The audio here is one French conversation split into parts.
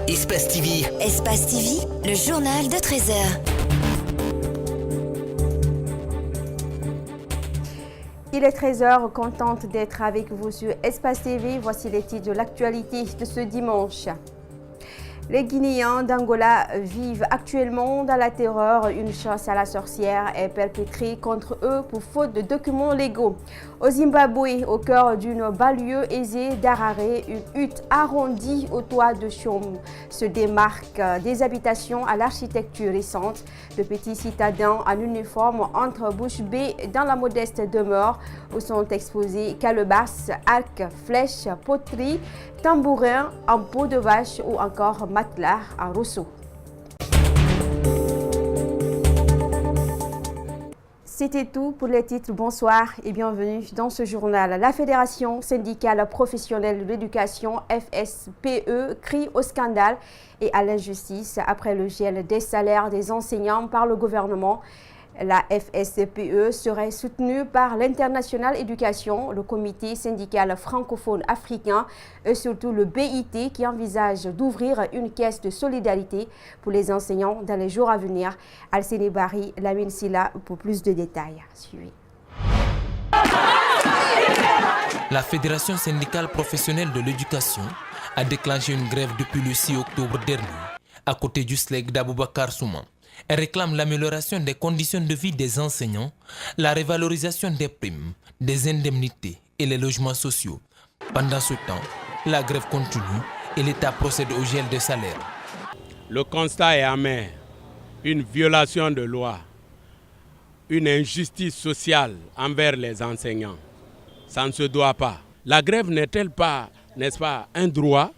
Espace TV. Espace TV, le journal de 13 heures. Il est 13h, contente d'être avec vous sur Espace TV. Voici les titres de l'actualité de ce dimanche. Les Guinéens d'Angola vivent actuellement dans la terreur. Une chasse à la sorcière est perpétrée contre eux pour faute de documents légaux. Au Zimbabwe, au cœur d'une banlieue aisée d'Harare, une hutte arrondie au toit de chaume se démarque des habitations à l'architecture récente. De petits citadins en uniforme entrent bouche bée dans la modeste demeure où sont exposés calebasses, arcs, flèches, poteries, tambourins en peau de vache ou encore matelas en roseau. C'était tout pour les titres. Bonsoir et bienvenue dans ce journal. La Fédération syndicale professionnelle de l'éducation, FSPE, crie au scandale et à l'injustice après le gel des salaires des enseignants par le gouvernement. La FSPE serait soutenue par l'International Éducation, le comité syndical francophone africain et surtout le BIT qui envisage d'ouvrir une caisse de solidarité pour les enseignants dans les jours à venir. Alcine Barry, Lamine Silla pour plus de détails. Suivez. La Fédération syndicale professionnelle de l'éducation a déclenché une grève depuis le 6 octobre dernier à côté du SLEG d'Aboubacar Souma. Elle réclame l'amélioration des conditions de vie des enseignants, la révalorisation des primes, des indemnités et les logements sociaux. Pendant ce temps, la grève continue et l'État procède au gel des salaires. Le constat est amer. Une violation de loi, une injustice sociale envers les enseignants. Ça ne se doit pas. La grève n'est-elle pas, n'est-ce pas, un droit?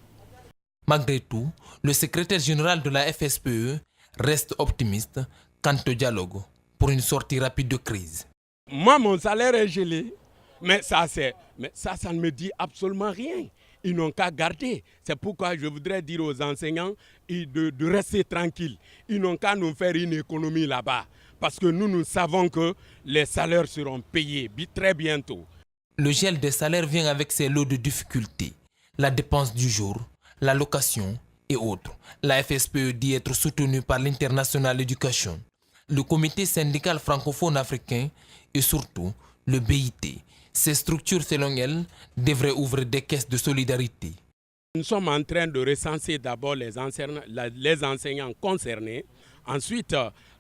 Malgré tout, le secrétaire général de la FSPE reste optimiste quant au dialogue pour une sortie rapide de crise. Moi, mon salaire est gelé, mais ça ne me dit absolument rien. Ils n'ont qu'à garder. C'est pourquoi je voudrais dire aux enseignants de rester tranquilles. Ils n'ont qu'à nous faire une économie là-bas. Parce que nous savons que les salaires seront payés très bientôt. Le gel des salaires vient avec ses lots de difficultés. La dépense du jour, la location et autres. La FSPE dit être soutenue par l'International Éducation, le comité syndical francophone africain et surtout le BIT. Ces structures, selon elle, devraient ouvrir des caisses de solidarité. Nous sommes en train de recenser d'abord les enseignants concernés. Ensuite,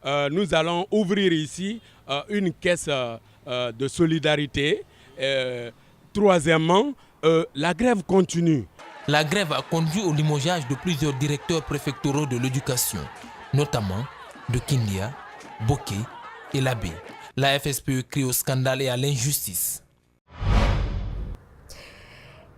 nous allons ouvrir ici une caisse de solidarité. Troisièmement, la grève continue. La grève a conduit au limogeage de plusieurs directeurs préfectoraux de l'éducation, notamment de Kindia, Boké et Labé. La FSPE crie au scandale et à l'injustice.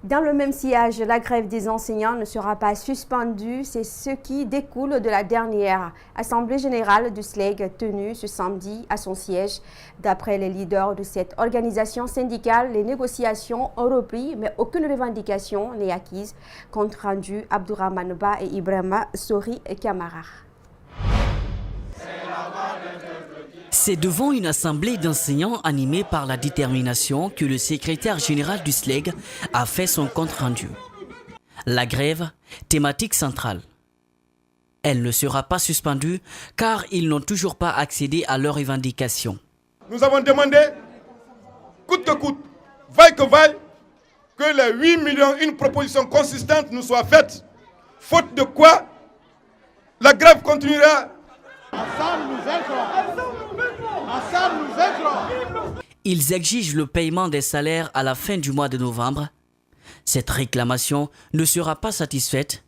Dans le même sillage, la grève des enseignants ne sera pas suspendue. C'est ce qui découle de la dernière Assemblée générale du SLEG tenue ce samedi à son siège. D'après les leaders de cette organisation syndicale, les négociations ont repris, mais aucune revendication n'est acquise. Compte rendu Abdourahmane Ba et Ibrahima Sori Kamara. C'est devant une assemblée d'enseignants animée par la détermination que le secrétaire général du SLEG a fait son compte rendu. La grève, thématique centrale. Elle ne sera pas suspendue car ils n'ont toujours pas accédé à leurs revendications. Nous avons demandé, coûte que coûte, vaille que vaille, que les 8 millions, une proposition consistante nous soit faite. Faute de quoi, la grève continuera. Ils exigent le paiement des salaires à la fin du mois de novembre. Cette réclamation ne sera pas satisfaite,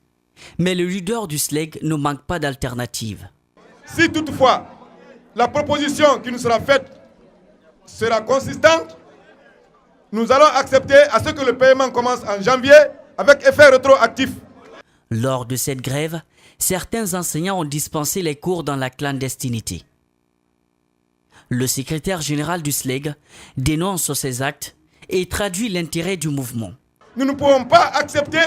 mais le leader du SLEG ne manque pas d'alternative. Si toutefois la proposition qui nous sera faite sera consistante, nous allons accepter à ce que le paiement commence en janvier avec effet rétroactif. Lors de cette grève, certains enseignants ont dispensé les cours dans la clandestinité. Le secrétaire général du SLEG dénonce ces actes et traduit l'intérêt du mouvement. Nous ne pouvons pas accepter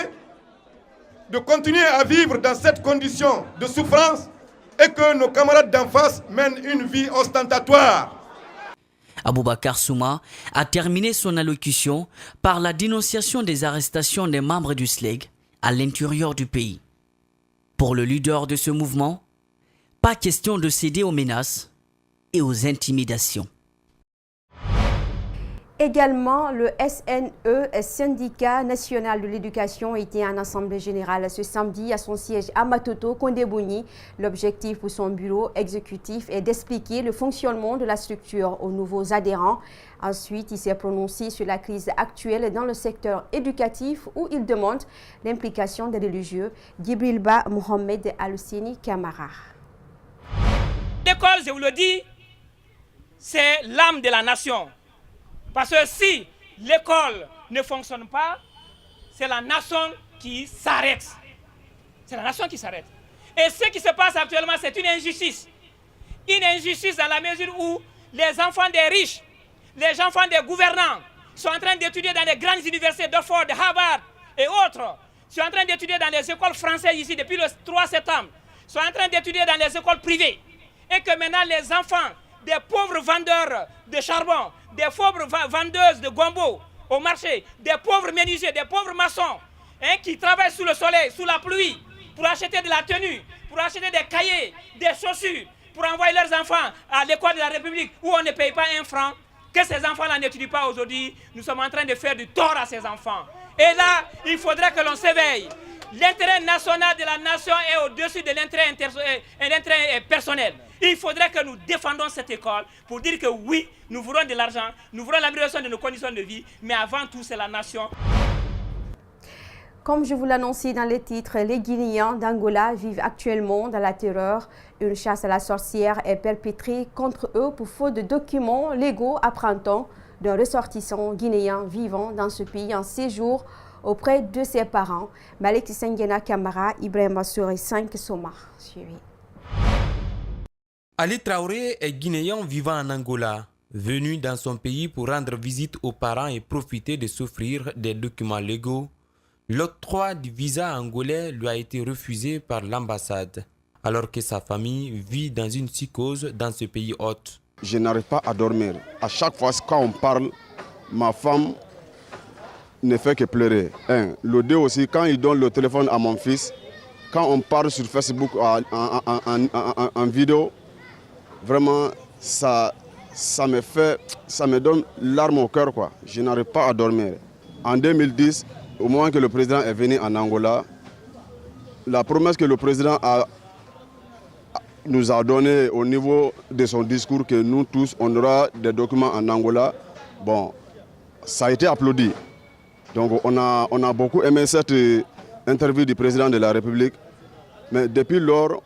de continuer à vivre dans cette condition de souffrance et que nos camarades d'en face mènent une vie ostentatoire. Aboubacar Souma a terminé son allocution par la dénonciation des arrestations des membres du SLEG à l'intérieur du pays. Pour le leader de ce mouvement, pas question de céder aux menaces et aux intimidations. Également, le SNE, Syndicat national de l'éducation, était en assemblée générale ce samedi à son siège à Matoto, Kondebouni. L'objectif pour son bureau exécutif est d'expliquer le fonctionnement de la structure aux nouveaux adhérents. Ensuite, il s'est prononcé sur la crise actuelle dans le secteur éducatif où il demande l'implication des religieux. Djibrilba Mohamed Al-Seni Kamara. L'école, je vous le dis, c'est l'âme de la nation. Parce que si l'école ne fonctionne pas, c'est la nation qui s'arrête. C'est la nation qui s'arrête. Et ce qui se passe actuellement, c'est une injustice. Une injustice dans la mesure où les enfants des riches, les enfants des gouvernants sont en train d'étudier dans les grandes universités d'Oxford, de Harvard et autres. Sont en train d'étudier dans les écoles françaises ici depuis le 3 septembre. Sont en train d'étudier dans les écoles privées. Et que maintenant les enfants des pauvres vendeurs de charbon, des pauvres vendeuses de gombo au marché, des pauvres menuisiers, des pauvres maçons qui travaillent sous le soleil, sous la pluie, pour acheter de la tenue, pour acheter des cahiers, des chaussures, pour envoyer leurs enfants à l'école de la République où on ne paye pas un franc, que ces enfants-là n'étudient pas aujourd'hui. Nous sommes en train de faire du tort à ces enfants. Et là, il faudrait que l'on s'éveille. L'intérêt national de la nation est au-dessus de l'intérêt personnel. Il faudrait que nous défendions cette école pour dire que oui, nous voulons de l'argent, nous voulons l'amélioration de nos conditions de vie, mais avant tout, c'est la nation. Comme je vous l'annonçais dans les titres, les Guinéens d'Angola vivent actuellement dans la terreur. Une chasse à la sorcière est perpétrée contre eux pour faute de documents légaux apprend-on d'un ressortissant guinéen vivant dans ce pays en séjour auprès de ses parents. Malik Sengena Kamara, Ibrahim Souri 5 Soma. Suivi. Ali Traoré est guinéen vivant en Angola, venu dans son pays pour rendre visite aux parents et profiter de s'offrir des documents légaux. L'octroi du visa angolais lui a été refusé par l'ambassade, alors que sa famille vit dans une psychose dans ce pays hôte. Je n'arrive pas à dormir. À chaque fois quand on parle, ma femme ne fait que pleurer. Le deux aussi, quand il donne le téléphone à mon fils, quand on parle sur Facebook en vidéo, vraiment, ça me donne larmes au cœur, quoi. Je n'arrive pas à dormir. En 2010, au moment que le président est venu en Angola, la promesse que le président nous a donnée au niveau de son discours, que nous tous, on aura des documents en Angola, bon, ça a été applaudi. Donc on a beaucoup aimé cette interview du président de la République, mais depuis lors,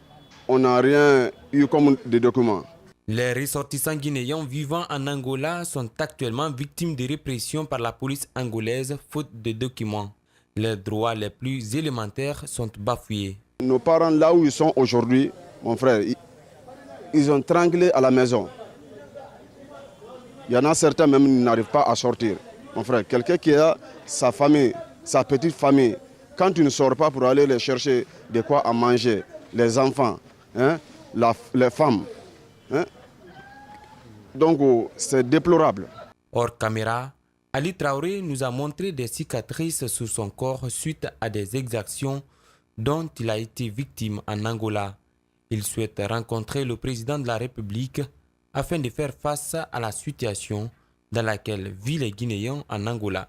on n'a rien eu comme des documents. Les ressortissants guinéens vivant en Angola sont actuellement victimes de répression par la police angolaise faute de documents. Les droits les plus élémentaires sont bafoués. Nos parents, là où ils sont aujourd'hui, mon frère, ils ont tranglé à la maison. Il y en a certains même qui n'arrivent pas à sortir. Mon frère, quelqu'un qui a sa famille, sa petite famille, quand tu ne sors pas pour aller les chercher de quoi à manger, les enfants, les femmes, donc c'est déplorable. Hors caméra, Ali Traoré nous a montré des cicatrices sur son corps suite à des exactions dont il a été victime en Angola. Il souhaite rencontrer le président de la République afin de faire face à la situation dans laquelle vivent les Guinéens en Angola.